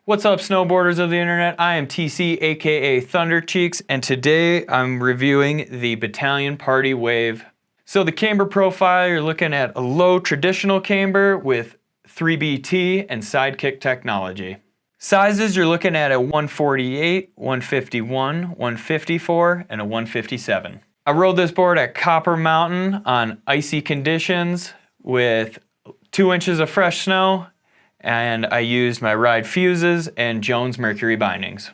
What's up, snowboarders of the internet? I am TC, aka Thunder Cheeks, and today I'm reviewing the Bataleon Party Wave. So the camber profile, you're looking at a low traditional camber with 3BT and sidekick technology. Sizes, you're looking at a 148, 151, 154, and a 157. I rode this board at Copper Mountain on icy conditions with 2 inches of fresh snow, and I used my Ride fuses and Jones Mercury bindings.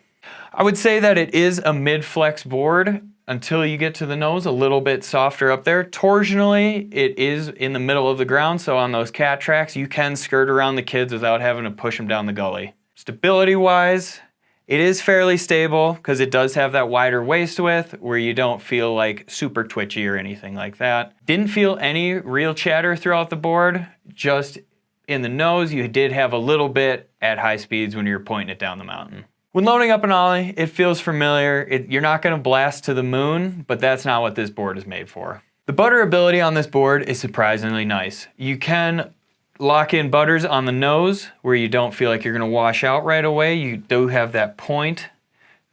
I would say that it is a mid-flex board until you get to the nose, a little bit softer up there. Torsionally, it is in the middle of the ground, so on those cat tracks, you can skirt around the kids without having to push them down the gully. Stability-wise, it is fairly stable because it does have that wider waist width where you don't feel like super twitchy or anything like that. Didn't feel any real chatter throughout the board, just in the nose, you did have a little bit at high speeds when you're pointing it down the mountain. When loading up an ollie, it feels familiar. You're not going to blast to the moon, but that's not what this board is made for. The butterability on this board is surprisingly nice. You can lock in butters on the nose where you don't feel like you're going to wash out right away. You do have that point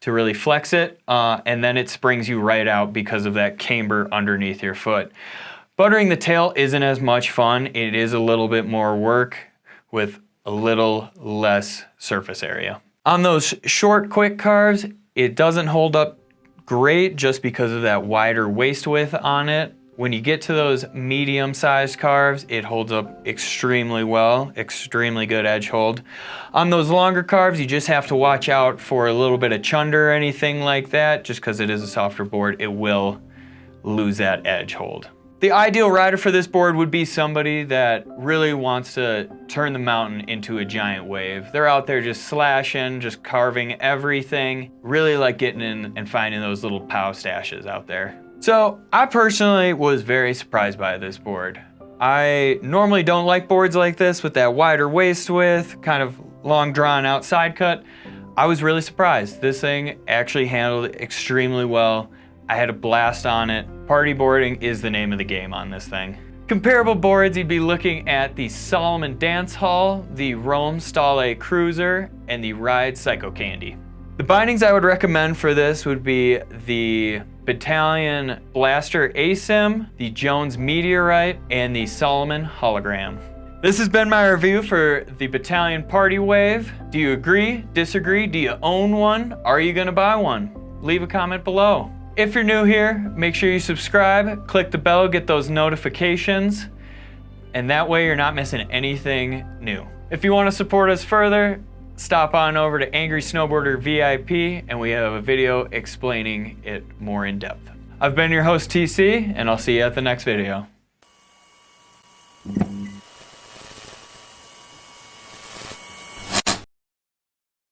to really flex it, and then it springs you right out because of that camber underneath your foot. Buttering the tail isn't as much fun. It is a little bit more work with a little less surface area. On those short, quick carves, it doesn't hold up great just because of that wider waist width on it. When you get to those medium-sized carves, it holds up extremely well, extremely good edge hold. On those longer carves, you just have to watch out for a little bit of chunder or anything like that. Just because it is a softer board, it will lose that edge hold. The ideal rider for this board would be somebody that really wants to turn the mountain into a giant wave. They're out there just slashing, just carving everything. Really like getting in and finding those little pow stashes out there. So I personally was very surprised by this board. I normally don't like boards like this with that wider waist width, kind of long drawn out side cut. I was really surprised. This thing actually handled it extremely well. I had a blast on it. Party boarding is the name of the game on this thing. Comparable boards, you'd be looking at the Solomon Dance Hall, the Rome Stale Cruiser, and the Ride Psycho Candy. The bindings I would recommend for this would be the Bataleon Blaster ASIM, the Jones Meteorite, and the Solomon Hologram. This has been my review for the Bataleon Party Wave. Do you agree? Disagree? Do you own one? Are you gonna buy one? Leave a comment below. If you're new here, make sure you subscribe, click the bell, get those notifications, and that way you're not missing anything new. If you want to support us further, stop on over to Angry Snowboarder VIP, and we have a video explaining it more in depth. I've been your host TC, and I'll see you at the next video.